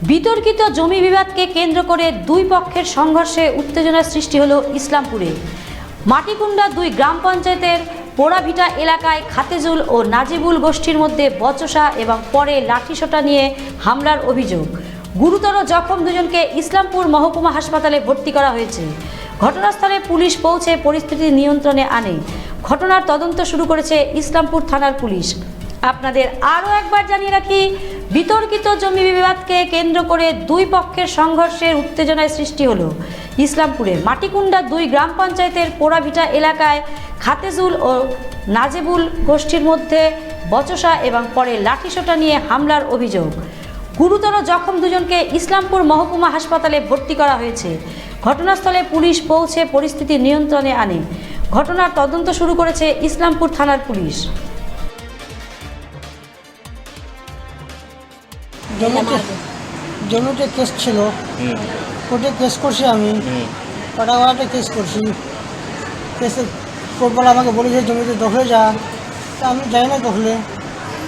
বিতর্কিত জমি বিবাদকে কেন্দ্র করে দুই পক্ষের সংঘর্ষে উত্তেজনার সৃষ্টি হলো ইসলামপুরে। মাটিকুণ্ডা 2 গ্রাম পঞ্চায়েতের পোড়াভিটা এলাকায় খাতেজুল ও নাজিবুল গোষ্ঠীর মধ্যে বচসা এবং পরে লাঠিসোঁটা নিয়ে হামলার অভিযোগ। গুরুতর জখম দুজনকে ইসলামপুর মহকুমা হাসপাতালে ভর্তি করা হয়েছে। ঘটনাস্থলে পুলিশ পৌঁছে পরিস্থিতি নিয়ন্ত্রণে আনে। ঘটনার তদন্ত শুরু করেছে ইসলামপুর থানার পুলিশ। আপনাদের আরও একবার জানিয়ে রাখি, বিতর্কিত জমি বিবাদকে কেন্দ্র করে দুই পক্ষের সংঘর্ষের উত্তেজনায় সৃষ্টি হলো ইসলামপুরে। মাটিকুণ্ডা 2 গ্রাম পঞ্চায়েতের পোড়াভিটা এলাকায় খাতেজুল ও নাজেবুল গোষ্ঠীর মধ্যে বচসা এবং পরে লাঠিসোঁটা নিয়ে হামলার অভিযোগ। গুরুতর জখম দুজনকে ইসলামপুর মহকুমা হাসপাতালে ভর্তি করা হয়েছে। ঘটনাস্থলে পুলিশ পৌঁছে পরিস্থিতি নিয়ন্ত্রণে আনে। ঘটনার তদন্ত শুরু করেছে ইসলামপুর থানার পুলিশ। জমিতে কেস ছিল, কোর্টে কেস করছি আমি, পাটাওয়াতে কেস করছি। কেসে কোর্টবেলা আমাকে বলেছে জমিতে দখলে যা, তা আমি যাই না দখলে,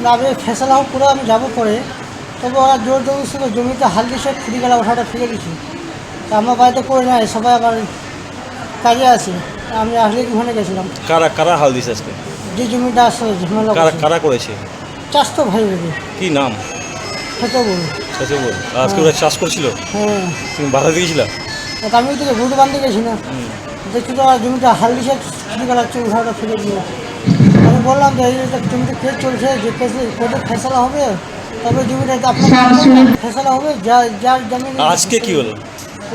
না আমি ফেসলা হোক করে আমি যাবো পরে। তবে ওরা জোর জবরদস্তি জমিতে হাল দিয়েছে, ফিরে গেলে ওঠাটা ফিরে দিচ্ছি। তা আমার বাড়িতে করে নেয়, সবাই আবার কাজে আছে। আমি আসলে ওখানে গেছিলাম। কারা কারা হাল দিছে আজকে? যে জমিটা আসলে ঝামেলা কারা করেছে? চাষ তো ভাই বলি। কি নাম? খেতে বলি। আজকে ওরা চাষ করছিল? হ্যাঁ। তুমি বাধা দিয়েছিলা? আমি ওদিকে রুট বাঁধতে গেছি না, দেখছি তো জমিটা হাল দিছে, ফিরে গেল উঠাটা ফিরে দিয়ে। আমি বললাম যে এই জমিতে কেস চলছে, যে কেসে কোর্টে ফেসলা হবে, তবে জমিটা আপনার ফেসলা হবে। যার জমি আজকে কি হলো?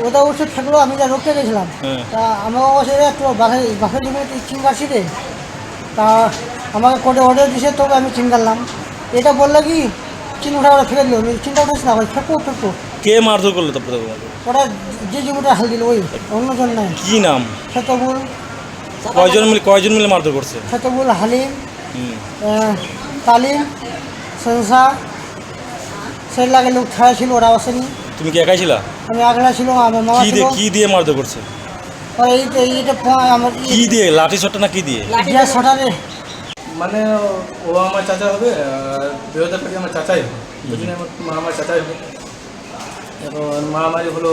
ওটা অবশ্য থাকলো, আমি যা রোগতে গেছিলাম। তা আমার অবশ্য একটু বাসের জমিতে চিন কাটছি রে, তা আমাকে কোর্টে অর্ডার দিছে, তবে আমি চিন কাটলাম। এটা বললে কি চিন উঠা ওরা ফেলে দিল, চিন্তা উঠাস না ভাই, ফেঁকো। কে মারধর করলো তারপরে? ওরা যে জমিটা হাল দিল ওই অন্যজন নাই। কি নাম? খেতবুল। কয়জন মিলে মারধর করছে? খেতবুল, হালিম, তালিম, সংসা, সেই লাগে লোক ছাড়া ছিল, ওরা আসেনি। তুমি কি একাই ছিলা? আমি আগলা ছিল, আমার মামা ছিল। কি দিয়ে মারধর করছে? এইটা আমার কি দিয়ে? লাঠি সোঁটা না কি দিয়ে? সটারে মানে ও আমার চাচা হবে, বিরোধের প্রতি আমার চাচাই হবে, বুঝলি, আমার চাচাই হবে। এখন মারামারি হলো,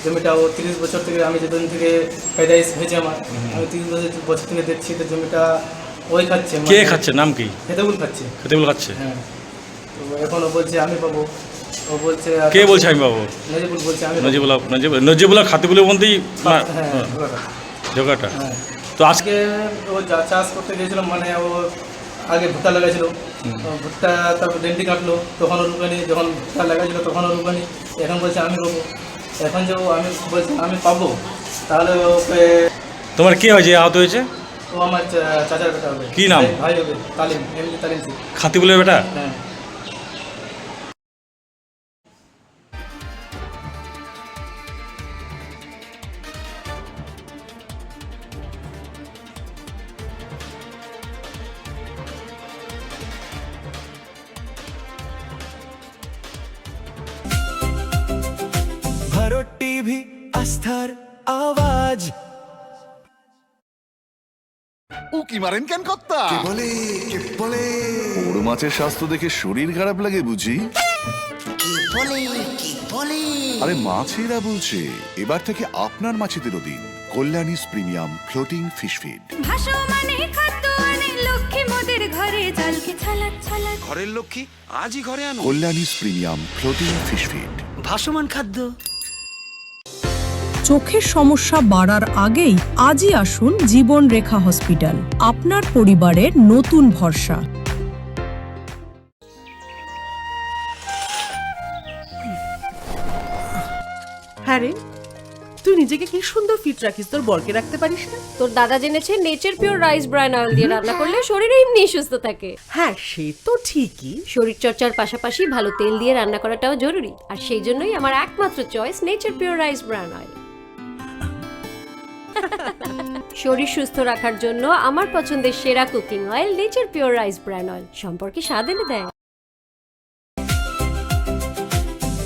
জমিটা ও 30 বছর থেকে, আমি যেদিন থেকে প্যারাইস হয়েছে আমার, আমি 30 বছর থেকে দেখছি তো জমিটা ওই খাচ্ছে। কে খাচ্ছে? নাম কি? খেতেবুল খাচ্ছে। খেতেবুল খাচ্ছে? হ্যাঁ। তো এখন ও বলছে আমি পাবো, ও বলছে কে বলছে আমি পাবো? নজিবুল বলছে আমি নজিবুল খাতিবুলের মধ্যেই জোগাটা। হ্যাঁ। তো আজকে ও চাষ করতে গিয়েছিল, মানে ও আগে ভুট্টা লাগাইছিল, ভুট্টা তারপর ডেন্টি কাটলো, তখন ও রুপানি, যখন ভুট্টা লাগাইছিল তখন ও রুপানি, এখন বলছে আমি রোবো। এখন যে আমি বলছি আমি পাবো, তাহলে ওকে। তোমার কে হয়েছে, আহত হয়েছে? ও আমার চাচার বেটা হবে। কি নাম? ভাই হবে, তালিম, এমনি তালিম ছিল। খাতিবুলের বেটা? হ্যাঁ। ভারত টিভি, আস্থার আওয়াজ। উকি মারেন কেন কর্তা? কে বলে বড় মাছের স্বাস্থ্য দেখে শরীর খারাপ লাগে বুঝি? আরে মাছেরা বলছে, এবার থেকে আপনার মাছেদেরও দিন কল্যাণীস প্রিমিয়াম ফ্লোটিং ফিশ ফিড। ঘরের লক্ষ্মী আজই ঘরে আনো কল্যাণীস প্রিমিয়াম ফ্লোটিং ফিশ ফিড। ভাসমান খাদ্য। চোখের সমস্যা বাড়ার আগেই আজই আসুন জীবন রেখা হসপিটাল, আপনার পরিবারের নতুন ভরসা। হ্যাঁ রে, তুই নিজেকে কি সুন্দর ফিট রাখিস, তোর বরকে রাখতে পারিস না? তোর দাদা জেনেছে nature pure rice bran oil দিয়ে রান্না করলে শরীর এমনি সুস্থ থাকে। হ্যাঁ সে তো ঠিকই, শরীর চর্চার পাশাপাশি ভালো তেল দিয়ে রান্না করাটাও জরুরি, আর সেই জন্যই আমার একমাত্র choice nature pure rice bran oil. শরীর সুস্থ রাখার জন্য আমার পছন্দের সেরা cooking oil nature pure rice bran oil, সম্পর্কে স্বাদ এনে দেয়।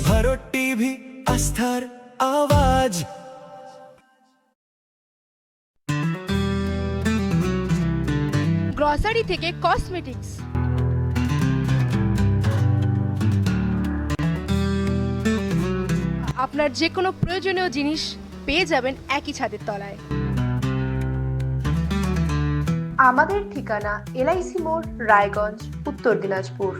ভারত টিভি, আস্থার আওয়াজ। গ্রসারি থেকে কসমেটিক্স, আপনার যে কোনো প্রয়োজনীয় জিনিস পেয়ে যাবেন একই ছাদের তলায়। আমাদের ঠিকানা LIC মোড়, রায়গঞ্জ, উত্তর দিনাজপুর।